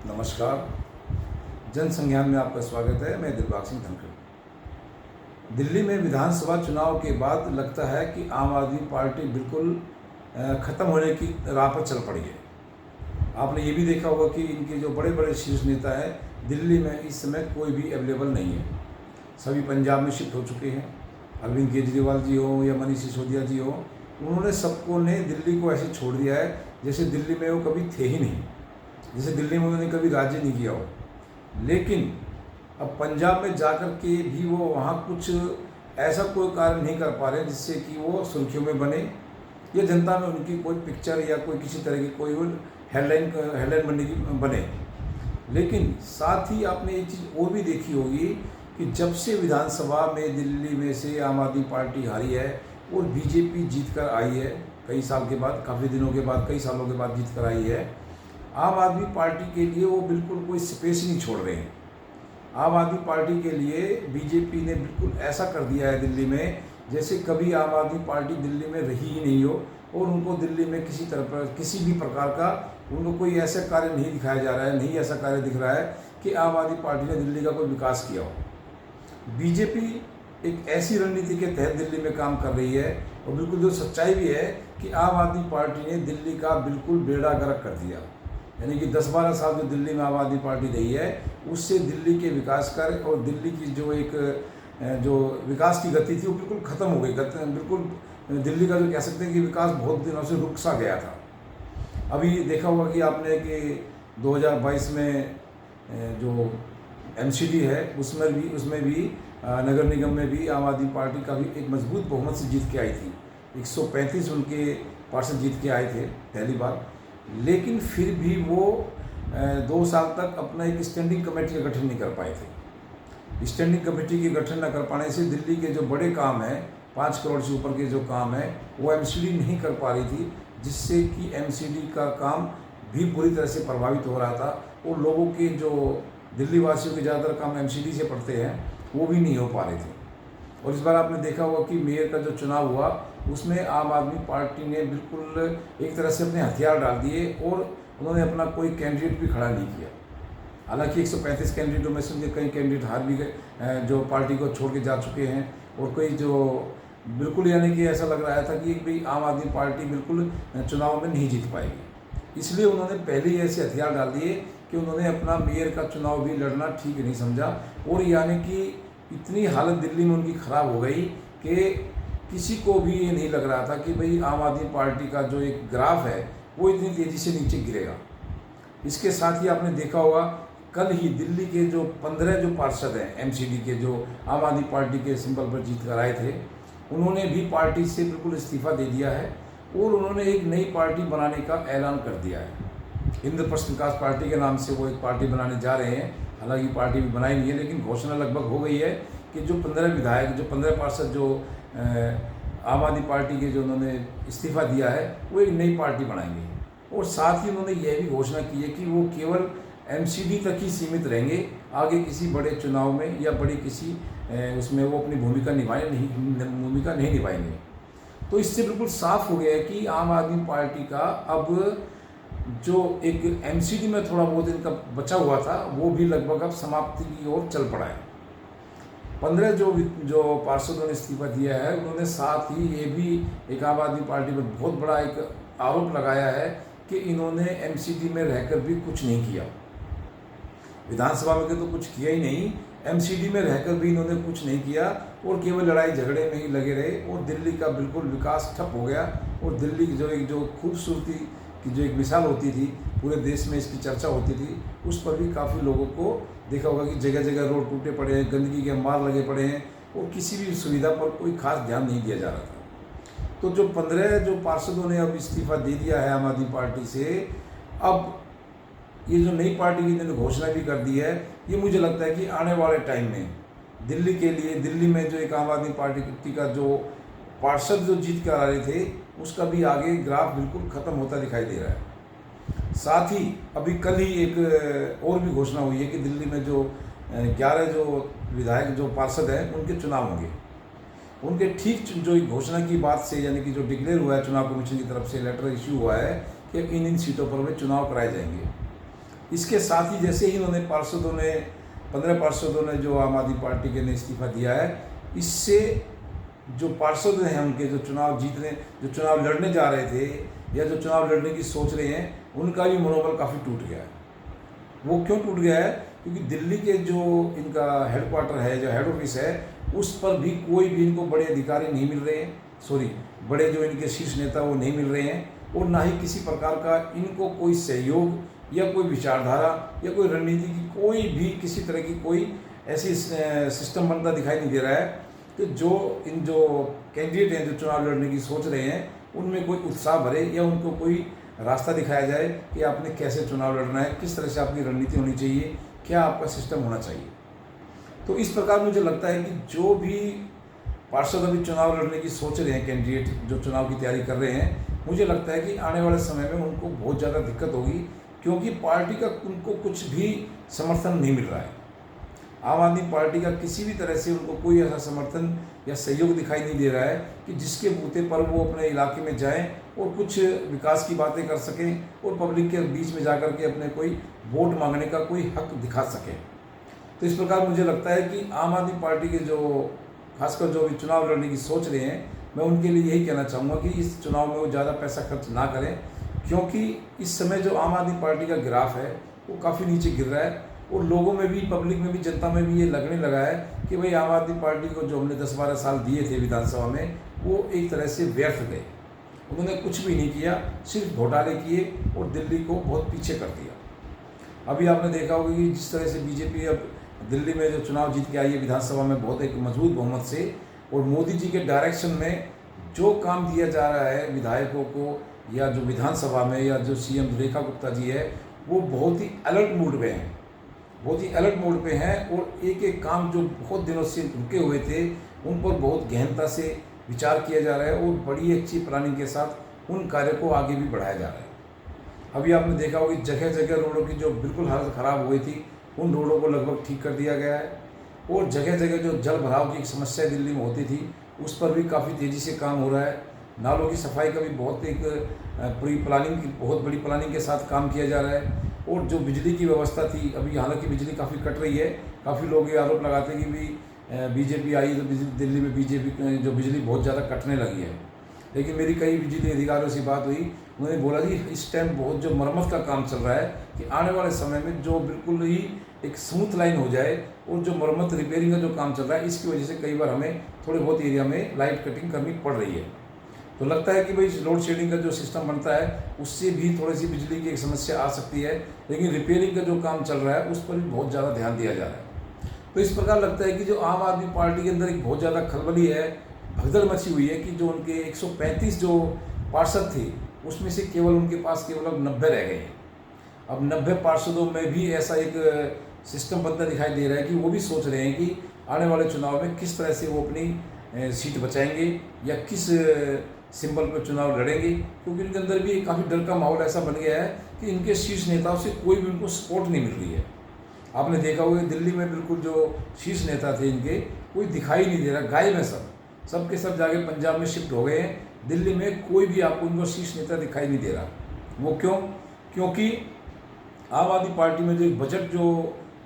नमस्कार। जन संज्ञान में आपका स्वागत है। मैं दिलबाग सिंह धनखड़। दिल्ली में विधानसभा चुनाव के बाद लगता है कि आम आदमी पार्टी बिल्कुल ख़त्म होने की राह पर चल पड़ी है। आपने ये भी देखा होगा कि इनके जो बड़े बड़े शीर्ष नेता हैं, दिल्ली में इस समय कोई भी अवेलेबल नहीं है। सभी पंजाब में शिफ्ट हो चुके हैं। अरविंद केजरीवाल जी हो या मनीष सिसोदिया जी हो, उन्होंने सबको ने दिल्ली को ऐसे छोड़ दिया है जैसे दिल्ली में वो कभी थे ही नहीं, जैसे दिल्ली में उन्होंने कभी राज्य नहीं किया हो। लेकिन अब पंजाब में जाकर के भी वो वहाँ कुछ ऐसा कोई कार्य नहीं कर पा रहे जिससे कि वो सुर्खियों में बने या जनता में उनकी कोई पिक्चर या कोई किसी तरह की कोई हेडलाइन बनने की बने। लेकिन साथ ही आपने एक चीज़ वो भी देखी होगी कि जब से विधानसभा में दिल्ली में से आम आदमी पार्टी हारी है और बीजेपी जीत कर आई है, कई साल के बाद, काफ़ी दिनों के बाद, कई सालों के बाद जीत कर आई है, आम आदमी पार्टी के लिए वो बिल्कुल कोई स्पेस नहीं छोड़ रहे हैं। आम आदमी पार्टी के लिए बीजेपी ने बिल्कुल ऐसा कर दिया है दिल्ली में जैसे कभी आम आदमी पार्टी दिल्ली में रही ही नहीं हो, और उनको दिल्ली में किसी तरह पर किसी भी प्रकार का उनको कोई ऐसा कार्य नहीं दिखाया जा रहा है, नहीं ऐसा कार्य दिख रहा है कि आम आदमी पार्टी ने दिल्ली का कोई विकास किया हो। बीजेपी एक ऐसी रणनीति के तहत दिल्ली में काम कर रही है, और बिल्कुल जो सच्चाई भी है कि आम आदमी पार्टी ने दिल्ली का बिल्कुल बेड़ा गर्क कर दिया। यानी कि 10-12 साल जो दिल्ली में आम आदमी पार्टी रही है, उससे दिल्ली के विकास कार्य और दिल्ली की जो विकास की गति थी वो बिल्कुल ख़त्म हो गई। बिल्कुल दिल्ली का जो कह सकते हैं कि विकास बहुत दिनों से रुक सा गया था। अभी देखा होगा कि आपने कि 2022 में जो एमसीडी है उसमें भी नगर निगम में भी आम आदमी पार्टी का भी एक मजबूत बहुमत से जीत के आई थी। 135 उनके पार्षद जीत के आए थे पहली बार। लेकिन फिर भी वो 2 साल तक अपना एक स्टैंडिंग कमेटी का गठन नहीं कर पाए थे। स्टैंडिंग कमेटी के गठन न कर पाने से दिल्ली के जो बड़े काम हैं, 5 करोड़ से ऊपर के जो काम है, वो एमसीडी नहीं कर पा रही थी, जिससे कि एमसीडी का काम भी पूरी तरह से प्रभावित हो रहा था। और लोगों के जो दिल्ली वासियों के ज़्यादातर काम एमसीडी से पड़ते हैं, वो भी नहीं हो पा रहे थे। और इस बार आपने देखा होगा कि मेयर का जो चुनाव हुआ उसमें आम आदमी पार्टी ने बिल्कुल एक तरह से अपने हथियार डाल दिए और उन्होंने अपना कोई कैंडिडेट भी खड़ा नहीं किया। हालांकि 135 कैंडिडेटों में से उनके कई कैंडिडेट हार भी गए, जो पार्टी को छोड़ के जा चुके हैं, और कोई जो बिल्कुल यानी कि ऐसा लग रहा था कि भाई आम आदमी पार्टी बिल्कुल चुनाव में नहीं जीत पाएगी। इसलिए उन्होंने पहले ही ऐसे हथियार डाल दिए कि उन्होंने अपना मेयर का चुनाव भी लड़ना ठीक नहीं समझा। और यानी कि इतनी हालत दिल्ली में उनकी ख़राब हो गई कि किसी को भी ये नहीं लग रहा था कि भाई आम आदमी पार्टी का जो एक ग्राफ है वो इतनी तेज़ी से नीचे गिरेगा। इसके साथ ही आपने देखा होगा कल ही दिल्ली के जो 15 जो पार्षद हैं एमसीडी के, जो आम आदमी पार्टी के सिंबल पर जीत कर आए थे, उन्होंने भी पार्टी से बिल्कुल इस्तीफ़ा दे दिया है और उन्होंने एक नई पार्टी बनाने का ऐलान कर दिया है। इंद्रप्रस्थ विकास पार्टी के नाम से वो एक पार्टी बनाने जा रहे हैं। हालांकि पार्टी भी बनाई नहीं है, लेकिन घोषणा लगभग हो गई है कि जो 15 विधायक, जो 15 पार्षद जो आम आदमी पार्टी के जो उन्होंने इस्तीफ़ा दिया है, वो एक नई पार्टी बनाएंगे। और साथ ही उन्होंने यह भी घोषणा की है कि वो केवल एमसीडी तक ही सीमित रहेंगे, आगे किसी बड़े चुनाव में या बड़ी किसी उसमें वो अपनी भूमिका नहीं निभाएंगे। तो इससे बिल्कुल साफ हो गया है कि आम आदमी पार्टी का अब जो एक एमसीडी में थोड़ा बहुत इनका बचा हुआ था, वो भी लगभग अब समाप्ति की ओर चल पड़ा है। 15 जो पार्षदों ने इस्तीफा दिया है, उन्होंने साथ ही ये भी एक आम आदमी पार्टी पर बहुत बड़ा एक आरोप लगाया है कि इन्होंने एमसीडी में रहकर भी कुछ नहीं किया। विधानसभा में तो कुछ किया ही नहीं, एमसीडी में रहकर भी इन्होंने कुछ नहीं किया और केवल लड़ाई झगड़े में ही लगे रहे, और दिल्ली का बिल्कुल विकास ठप हो गया। और दिल्ली की जो खूबसूरती की जो एक मिसाल होती थी, पूरे देश में इसकी चर्चा होती थी, उस पर भी काफ़ी लोगों को देखा होगा कि जगह जगह रोड टूटे पड़े हैं, गंदगी के अंबार लगे पड़े हैं, और किसी भी सुविधा पर कोई खास ध्यान नहीं दिया जा रहा था। तो जो 15 जो पार्षदों ने अब इस्तीफा दे दिया है आम आदमी पार्टी से, अब ये जो नई पार्टी की इन्होंने घोषणा भी कर दी है, ये मुझे लगता है कि आने वाले टाइम में दिल्ली के लिए, दिल्ली में जो एक आम आदमी पार्टी का जो पार्षद जो जीत कर आ रहे थे, उसका भी आगे ग्राफ बिल्कुल ख़त्म होता दिखाई दे रहा है। साथ ही अभी कल ही एक और भी घोषणा हुई है कि दिल्ली में जो 11 जो विधायक जो पार्षद हैं उनके चुनाव होंगे। उनके ठीक जो घोषणा की बात से, यानी कि जो डिक्लेयर हुआ है चुनाव कमीशन की तरफ से लेटर इश्यू हुआ है कि इन सीटों पर वे चुनाव कराए जाएंगे। इसके साथ ही जैसे ही उन्होंने 15 पार्षदों ने जो आम आदमी पार्टी के ने इस्तीफा दिया है, इससे जो पार्षद हैं उनके जो चुनाव लड़ने जा रहे थे या जो चुनाव लड़ने की सोच रहे हैं, उनका भी मनोबल काफ़ी टूट गया है। वो क्यों टूट गया है? क्योंकि दिल्ली के जो इनका हेडक्वार्टर है, जो हेड ऑफिस है, उस पर भी कोई भी इनको बड़े अधिकारी नहीं मिल रहे हैं, बड़े जो इनके शीर्ष नेता वो नहीं मिल रहे हैं, और ना ही किसी प्रकार का इनको कोई सहयोग या कोई विचारधारा या कोई रणनीति की कोई भी किसी तरह की कोई ऐसी सिस्टम बनता दिखाई नहीं दे रहा है कि जो कैंडिडेट हैं जो चुनाव लड़ने की सोच रहे हैं, उनमें कोई उत्साह भरे या उनको कोई रास्ता दिखाया जाए कि आपने कैसे चुनाव लड़ना है, किस तरह से आपकी रणनीति होनी चाहिए, क्या आपका सिस्टम होना चाहिए। तो इस प्रकार मुझे लगता है कि जो भी पार्षद अभी चुनाव लड़ने की सोच रहे हैं, कैंडिडेट जो चुनाव की तैयारी कर रहे हैं, मुझे लगता है कि आने वाले समय में उनको बहुत ज़्यादा दिक्कत होगी, क्योंकि पार्टी का उनको कुछ भी समर्थन नहीं मिल रहा है। आम आदमी पार्टी का किसी भी तरह से उनको कोई ऐसा समर्थन या सहयोग दिखाई नहीं दे रहा है कि जिसके बूते पर वो अपने इलाके में जाएं और कुछ विकास की बातें कर सकें और पब्लिक के बीच में जाकर के अपने कोई वोट मांगने का कोई हक दिखा सकें। तो इस प्रकार मुझे लगता है कि आम आदमी पार्टी के जो खासकर जो भी चुनाव लड़ने की सोच रहे हैं, मैं उनके लिए यही कहना चाहूँगा कि इस चुनाव में वो ज़्यादा पैसा खर्च ना करें, क्योंकि इस समय जो आम आदमी पार्टी का ग्राफ है वो काफ़ी नीचे गिर रहा है, और लोगों में भी, पब्लिक में भी, जनता में भी ये लगने लगा है कि भाई आम आदमी पार्टी को जो हमने 10-12 साल दिए थे विधानसभा में, वो एक तरह से व्यर्थ गए। उन्होंने कुछ भी नहीं किया, सिर्फ घोटाले किए और दिल्ली को बहुत पीछे कर दिया। अभी आपने देखा होगा कि जिस तरह से बीजेपी अब दिल्ली में जो चुनाव जीत के आई है विधानसभा में बहुत एक मजबूत बहुमत से, और मोदी जी के डायरेक्शन में जो काम दिया जा रहा है विधायकों को या जो विधानसभा में, या जो सीएम रेखा गुप्ता जी है, वो बहुत ही अलर्ट मूड में हैं, बहुत ही अलर्ट मोड पे हैं, और एक एक काम जो बहुत दिनों से रुके हुए थे उन पर बहुत गहनता से विचार किया जा रहा है, और बड़ी अच्छी प्लानिंग के साथ उन कार्य को आगे भी बढ़ाया जा रहा है। अभी आपने देखा होगा कि जगह जगह रोडों की जो बिल्कुल हालत ख़राब हो गई थी, उन रोडों को लगभग ठीक कर दिया गया है, और जगह जगह जो जल भराव की एक समस्या दिल्ली में होती थी, उस पर भी काफ़ी तेज़ी से काम हो रहा है। नालों की सफाई का भी बहुत एक पूरी प्लानिंग की, बहुत बड़ी प्लानिंग के साथ काम किया जा रहा है। और जो बिजली की व्यवस्था थी, अभी हालांकि बिजली काफ़ी कट रही है, काफ़ी लोग ये आरोप लगाते हैं कि भी बीजेपी आई तो दिल्ली में बीजेपी जो बिजली बहुत ज़्यादा कटने लगी है, लेकिन मेरी कई बिजली अधिकारियों से बात हुई, उन्होंने बोला कि इस टाइम बहुत जो मरम्मत का काम चल रहा है कि आने वाले समय में जो बिल्कुल ही एक स्मूथ लाइन हो जाए, और जो मरम्मत रिपेयरिंग का जो काम चल रहा है, इसकी वजह से कई बार हमें थोड़े बहुत एरिया में लाइट कटिंग करनी पड़ रही है। तो लगता है कि भाई लोड शेडिंग का जो सिस्टम बनता है उससे भी थोड़ी सी बिजली की एक समस्या आ सकती है, लेकिन रिपेयरिंग का जो काम चल रहा है उस पर भी बहुत ज़्यादा ध्यान दिया जा रहा है। तो इस प्रकार लगता है कि जो आम आदमी पार्टी के अंदर एक बहुत ज़्यादा खलबली है, भगदड़ मची हुई है कि जो उनके 135 जो पार्षद थे उसमें से केवल उनके पास केवल अब 90 रह गए हैं। अब 90 पार्षदों में भी ऐसा एक सिस्टम बनता दिखाई दे रहा है कि वो भी सोच रहे हैं कि आने वाले चुनाव में किस तरह से वो अपनी सीट बचाएंगे या किस सिंबल पर चुनाव लड़ेंगे, क्योंकि इनके अंदर भी काफ़ी डर का माहौल ऐसा बन गया है कि इनके शीर्ष नेताओं से कोई भी उनको सपोर्ट नहीं मिल रही है। आपने देखा होगा दिल्ली में बिल्कुल जो शीर्ष नेता थे इनके, कोई दिखाई नहीं दे रहा, गायब है सब के सब जाके पंजाब में शिफ्ट हो गए हैं। दिल्ली में कोई भी आपको उनको शीर्ष नेता दिखाई नहीं दे रहा। वो क्यों? क्योंकि आम आदमी पार्टी में जो एक बजट जो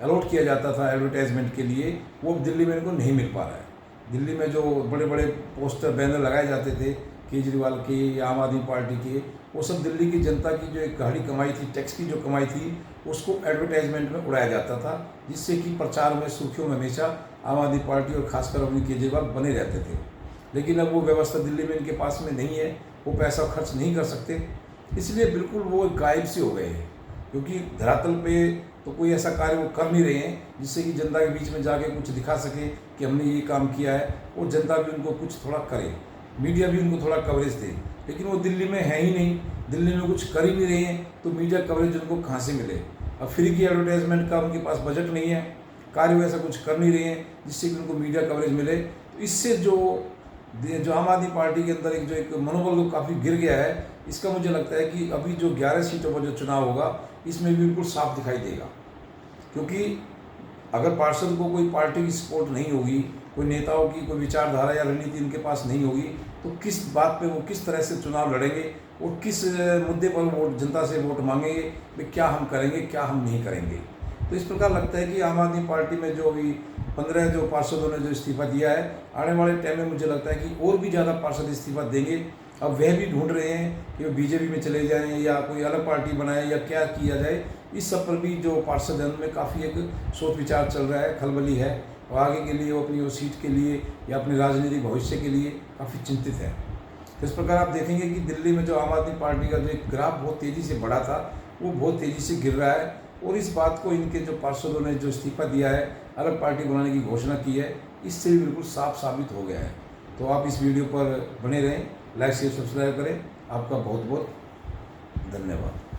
अलॉट किया जाता था एडवर्टाइजमेंट के लिए, वो दिल्ली में इनको नहीं मिल पा रहा है। दिल्ली में जो बड़े बड़े पोस्टर बैनर लगाए जाते थे केजरीवाल के या आम आदमी पार्टी के, वो सब दिल्ली की जनता की जो एक गाढ़ी कमाई थी, टैक्स की जो कमाई थी, उसको एडवर्टाइजमेंट में उड़ाया जाता था, जिससे कि प्रचार में, सुर्खियों में हमेशा आम आदमी पार्टी और खासकर अरविंद केजरीवाल बने रहते थे। लेकिन अब वो व्यवस्था दिल्ली में इनके पास में नहीं है, वो पैसा खर्च नहीं कर सकते, इसलिए बिल्कुल वो गायब से हो गए हैं। क्योंकि धरातल पे तो कोई ऐसा कार्य वो कर नहीं रहे हैं जिससे कि जनता के बीच में जाके कुछ दिखा सके कि हमने ये काम किया है, और जनता भी उनको कुछ थोड़ा करे, मीडिया भी उनको थोड़ा कवरेज दे। लेकिन वो दिल्ली में है ही नहीं, दिल्ली में कुछ कर ही नहीं रहे हैं, तो मीडिया कवरेज उनको कहाँ से मिले? अब फ्री की एडवर्टाइजमेंट का उनके पास बजट नहीं है, कार्य वैसा कुछ कर नहीं रहे हैं जिससे कि उनको मीडिया कवरेज मिले। तो इससे जो आम आदमी पार्टी के अंदर एक मनोबल तो काफ़ी गिर गया है। इसका मुझे लगता है कि अभी जो 11 सीटों पर जो चुनाव होगा, इसमें भी बिल्कुल साफ दिखाई देगा। क्योंकि अगर पार्षद को कोई पार्टी की सपोर्ट नहीं होगी, कोई नेताओं की कोई विचारधारा या रणनीति इनके पास नहीं होगी, तो किस बात पे वो किस तरह से चुनाव लड़ेंगे, वो किस मुद्दे पर वोट जनता से वोट मांगेंगे, कि क्या हम करेंगे क्या हम नहीं करेंगे। तो इस प्रकार लगता है कि आम आदमी पार्टी में जो अभी 15 जो पार्षदों ने जो इस्तीफा दिया है, आने वाले टाइम में मुझे लगता है कि और भी ज़्यादा पार्षद इस्तीफा देंगे। अब वह भी ढूंढ रहे हैं कि वो बीजेपी में चले जाएं या कोई अलग पार्टी बनाए या क्या किया जाए। इस सब पर भी जो पार्षद हैं उनमें काफ़ी एक सोच विचार चल रहा है, खलबली है, और आगे के लिए वो अपनी वो सीट के लिए या अपने राजनीतिक भविष्य के लिए काफ़ी चिंतित है। तो इस प्रकार आप देखेंगे कि दिल्ली में जो आम आदमी पार्टी का जो एक ग्राफ बहुत तेज़ी से बढ़ा था, वो बहुत तेज़ी से गिर रहा है। और इस बात को इनके जो पार्षदों ने जो इस्तीफा दिया है, अलग पार्टी बनाने की घोषणा की है, इससे भी बिल्कुल साफ साबित हो गया है। तो आप इस वीडियो पर बने रहें, लाइक शेयर सब्सक्राइब करें। आपका बहुत बहुत धन्यवाद।